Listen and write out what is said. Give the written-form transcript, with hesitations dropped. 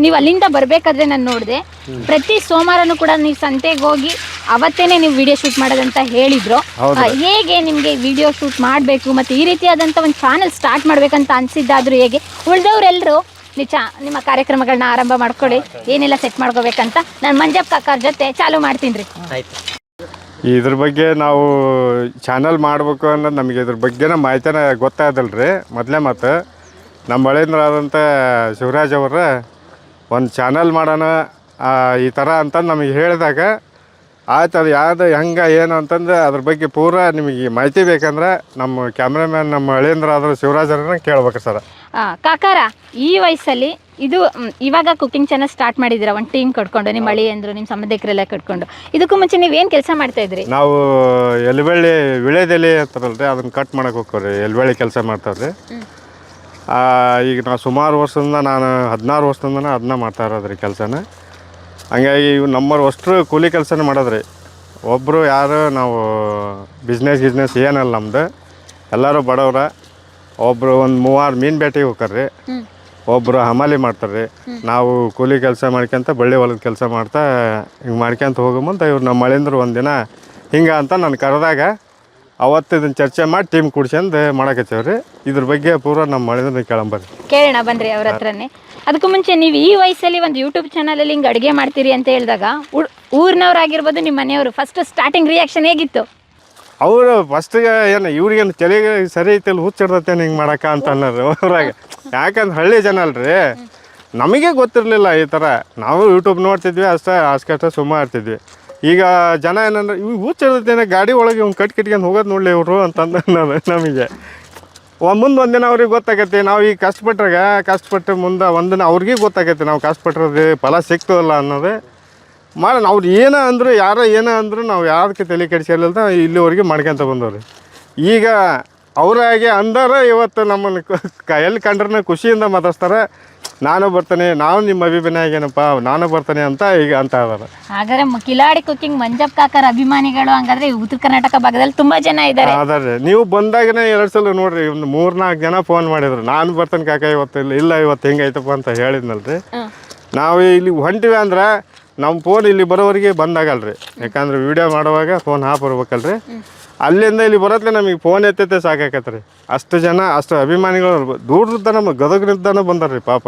ನೀವು ಅಲ್ಲಿಂದ ಬರಬೇಕಾದ್ರೆ ನಾನು ನೋಡಿದೆ ಪ್ರತಿ ಸೋಮವಾರನೂ ಕೂಡ ನೀವು ಸಂತೆಗೆ ಹೋಗಿ ಅವತ್ತೇನೆ ನೀವು ವಿಡಿಯೋ ಶೂಟ್ ಮಾಡೋದಂತ ಹೇಳಿದ್ರು. ಹೇಗೆ ನಿಮಗೆ ವಿಡಿಯೋ ಶೂಟ್ ಮಾಡಬೇಕು ಮತ್ತು ಈ ರೀತಿಯಾದಂಥ ಒಂದು ಚಾನಲ್ ಸ್ಟಾರ್ಟ್ ಮಾಡಬೇಕಂತ ಅನಿಸಿದ್ದಾದರೂ ಹೇಗೆ? ಉಳಿದವರೆಲ್ಲರೂ ನಿಮ್ಮ ಕಾರ್ಯಕ್ರಮಗಳನ್ನ ಆರಂಭ ಮಾಡ್ಕೊಳ್ಳಿ, ಏನೆಲ್ಲ ಸೆಟ್ ಮಾಡ್ಕೋಬೇಕಂತ ನಾನು ಮಂಜಪ್ಪ ಕಾಕರ ಜೊತೆ ಚಾಲು ಮಾಡ್ತೀನಿ ರೀ. ಇದ್ರ ಬಗ್ಗೆ ನಾವು ಚಾನಲ್ ಮಾಡಬೇಕು ಅನ್ನೋದು ನಮಗೆ ಇದ್ರ ಬಗ್ಗೆನ ಮಾಹಿತಿನ ಗೊತ್ತಾಗದಲ್ಲ ರೀ. ಮೊದಲೇ ಮತ್ತು ನಮ್ಮ ಹಳೇಂದ್ರಾದಂಥ ಶಿವರಾಜ್ ಅವರ ಒಂದು ಚಾನಲ್ ಮಾಡೋಣ ಈ ಥರ ಅಂತಂದು ನಮಗೆ ಹೇಳಿದಾಗ ಆಯ್ತು, ಅದು ಯಾವುದು ಹೆಂಗೆ ಏನು ಅಂತಂದು ಅದ್ರ ಬಗ್ಗೆ ಪೂರಾ ನಿಮಗೆ ಮಾಹಿತಿ ಬೇಕಂದ್ರೆ ನಮ್ಮ ಕ್ಯಾಮ್ರಾಮ್ಯಾನ್ ನಮ್ಮ ಹಳೇಂದ್ರಾದ ಶಿವರಾಜ್ ಅವ್ರನ್ನ ಕೇಳ್ಬೇಕು ಸರ್. ಕಾಕಾರ, ಈ ವಯಸ್ಸಲ್ಲಿ ಇದು ಇವಾಗ ಕುಕಿಂಗ್ ಚಾನಲ್ ಸ್ಟಾರ್ಟ್ ಮಾಡಿದ್ದೀರಾ ಒಂದು ಟೀಮ್ ಕಟ್ಕೊಂಡು, ನಿಮ್ಮ ಹಳಿ ಅಂದರು ನಿಮ್ಮ ಸಂಬಂಧಿಕರೆಲ್ಲ ಕಟ್ಕೊಂಡು. ಇದಕ್ಕೂ ಮುಂಚೆ ನೀವೇನು ಕೆಲಸ ಮಾಡ್ತಾ ಇದ್ರಿ? ನಾವು ಎಲೆಬಳ್ಳಿ ವಿಳೆದೆಲೆ ಅಂತಾರಲ್ರಿ, ಅದನ್ನು ಕಟ್ ಮಾಡಕ್ಕೆ ಹೋಗ್ತೀವಿ. ಎಲೆಬಳ್ಳಿ ಕೆಲಸ ಮಾಡ್ತಾರ್ರಿ. ಈಗ ನಾವು ಸುಮಾರು ವರ್ಷದಿಂದ, ನಾನು 16 ವರ್ಷದಿಂದ ಅದನ್ನ ಮಾಡ್ತಾ ಇರೋದ್ರಿ ಕೆಲಸನ. ಹಂಗಾಗಿ ಇವು ನಮ್ಮವ್ರು ಅಷ್ಟರು ಕೂಲಿ ಕೆಲಸನೇ ಮಾಡೋದ್ರಿ. ಒಬ್ಬರು ಯಾರು ನಾವು ಬಿಸ್ನೆಸ್ ಏನಲ್ಲ ನಮ್ದು, ಎಲ್ಲರೂ ಬಡವ್ರ. ಒಬ್ಬರು ಒಂದು 3-6 ಮೀನು ಬೇಟೆಗೆ ಹೋಗ್ತಾರ್ರಿ, ಒಬ್ಬರು ಹಮಾಲಿ ಮಾಡ್ತಾರೆ. ನಾವು ಕೂಲಿ ಕೆಲಸ ಮಾಡ್ಕೊಂತ ಬಳ್ಳಿ ಹೊಲದ ಕೆಲಸ ಮಾಡ್ತಾ ಹಿಂಗೆ ಮಾಡ್ಕೊಂತ ಹೋಗೋ ಇವ್ರು ನಮ್ಮ ಮಳೆಂದ್ರು ಒಂದಿನ ಹಿಂಗೆ ಅಂತ ನಾನು ಕರೆದಾಗ ಅವತ್ತು ಇದನ್ನು ಚರ್ಚೆ ಮಾಡಿ ಟೀಮ್ ಕೂಡ್ಸ್ಯಂದು ಮಾಡಕತ್ತೇವ್ರಿ. ಇದ್ರ ಬಗ್ಗೆ ಪೂರ ನಮ್ಮ ಮಳೆಂದ್ರ ಕೇಳೋಣ ಬನ್ರಿ ಅವ್ರ ಹತ್ರನೇ. ಅದಕ್ಕೂ ಮುಂಚೆ ನೀವು ಈ ವಯಸ್ಸಲ್ಲಿ ಒಂದು ಯೂಟ್ಯೂಬ್ ಚಾನಲಲ್ಲಿ ಹಿಂಗೆ ಅಡುಗೆ ಮಾಡ್ತೀರಿ ಅಂತ ಹೇಳಿದಾಗ ಊರಿನವ್ರಾಗಿರ್ಬೋದು, ನಿಮ್ಮ ಮನೆಯವರು ಫಸ್ಟ್ ಸ್ಟಾರ್ಟಿಂಗ್ ರಿಯಾಕ್ಷನ್ ಹೇಗಿತ್ತು? ಅವರು ಫಸ್ಟಿಗೆ ಏನು ಇವ್ರಿಗೇನು ತಲೆಗೆ ಸರಿ ಐತಲ್ಲಿ ಹುಚ್ಚಿಡ್ತೇನೆ ಹಿಂಗೆ ಮಾಡಕ್ಕ ಅಂತ ಅನ್ನೋರು ಅವ್ರಾಗ. ಯಾಕಂದ್ರೆ ಹಳ್ಳಿ ಜನ ಅಲ್ರಿ, ನಮಗೆ ಗೊತ್ತಿರಲಿಲ್ಲ ಈ ಥರ. ನಾವು ಯೂಟ್ಯೂಬ್ ನೋಡ್ತಿದ್ವಿ ಅಷ್ಟೇ ಸುಮ್ಮ ಇರ್ತಿದ್ವಿ. ಈಗ ಜನ ಏನಂದ್ರೆ ಇವು ಹುಚ್ಚಿಡ್ತೇನೆ ಗಾಡಿ ಒಳಗೆ ಇವ್ನು ಕಟ್ಕೊಂಡು ಹೋಗೋದು ನೋಡಲಿ ಇವರು ಅಂತಂದು ನಮಗೆ ಮುಂದೆ ಒಂದಿನ ಅವ್ರಿಗೆ ಗೊತ್ತಾಗತ್ತೆ. ನಾವು ಈಗ ಕಷ್ಟಪಟ್ಟು ಮುಂದೆ ಒಂದಿನ ಅವ್ರಿಗೆ ಗೊತ್ತಾಗತ್ತೆ ನಾವು ಕಷ್ಟಪಟ್ಟಿರೋದು ಫಲ ಸಿಗ್ತದಲ್ಲ ಅನ್ನೋದು. ಅವ್ರು ಏನೋ ಅಂದರು, ಯಾರೋ ಏನೋ ಅಂದರು, ನಾವು ಯಾವ್ದಕ್ಕೆ ತಲೆ ಕೆಡಿಸಿರಲಿಲ್ಲ, ಇಲ್ಲಿವರೆಗೆ ಮಾಡ್ಕೊಂತ ಬಂದವ್ರಿ. ಈಗ ಅವರಾಗೆ ಅಂದಾರ ಇವತ್ತು ನಮ್ಮನ್ನು ಎಲ್ಲಿ ಕಂಡ್ರೆ ಖುಷಿಯಿಂದ ಮಾತಾಡ್ತಾರೆ. ನಾನು ಬರ್ತಾನೆ, ನಾವು ನಿಮ್ಮ ಅಭಿಮಾನಿ ಆಗೇನಪ್ಪ, ನಾನು ಬರ್ತಾನೆ ಅಂತ ಈಗ ಅಂತ ಇದ್ದಾರೆ. ಹಾಗಾದ್ರೆ ಕಿಲಾಡಿ ಕುಕಿಂಗ್ ಮಂಜಪ್ಪ ಕಾಕರ ಅಭಿಮಾನಿಗಳು ಹಂಗಾದ್ರೆ ಉತ್ತರ ಕರ್ನಾಟಕ ಭಾಗದಲ್ಲಿ ತುಂಬಾ ಜನ ಇದ್ದಾರೆ. ಅದಾರೆ. ನೀವು ಬಂದಾಗನೇ 2 ಸಲ ನೋಡ್ರಿ, ಒಂದು 3-4 ಜನ ಫೋನ್ ಮಾಡಿದ್ರು, ನಾನು ಬರ್ತಾನೆ ಕಾಕ ಇವತ್ತು. ಇಲ್ಲ ಇವತ್ತು ಹೆಂಗೈತಪ್ಪ ಅಂತ ಹೇಳಿದ್ನಲ್ರಿ. ನಾವು ಇಲ್ಲಿ ಹೊಂಟಿವಿ ಅಂದ್ರೆ ನಮ್ಮ ಫೋನ್ ಇಲ್ಲಿ ಬರೋವರೆಗೆ ಬಂದಾಗಲ್ರಿ. ಯಾಕಂದ್ರೆ ವಿಡಿಯೋ ಮಾಡುವಾಗ ಫೋನ್ ಬರ್ಬೇಕಲ್ರಿ. ಅಲ್ಲಿಂದ ಇಲ್ಲಿ ಬರೋತ್ಲೆ ನಮಗೆ ಫೋನ್ ಎತ್ತೈತೆ ಸಾಕಾಕತ್ರಿ. ಅಷ್ಟು ಜನ, ಅಷ್ಟು ಅಭಿಮಾನಿಗಳು ದೂರದಿಂದ ನಮ್ಮ ಗದಗನಿಂದನೂ ಬಂದಾರ್ರಿ ಪಾಪ.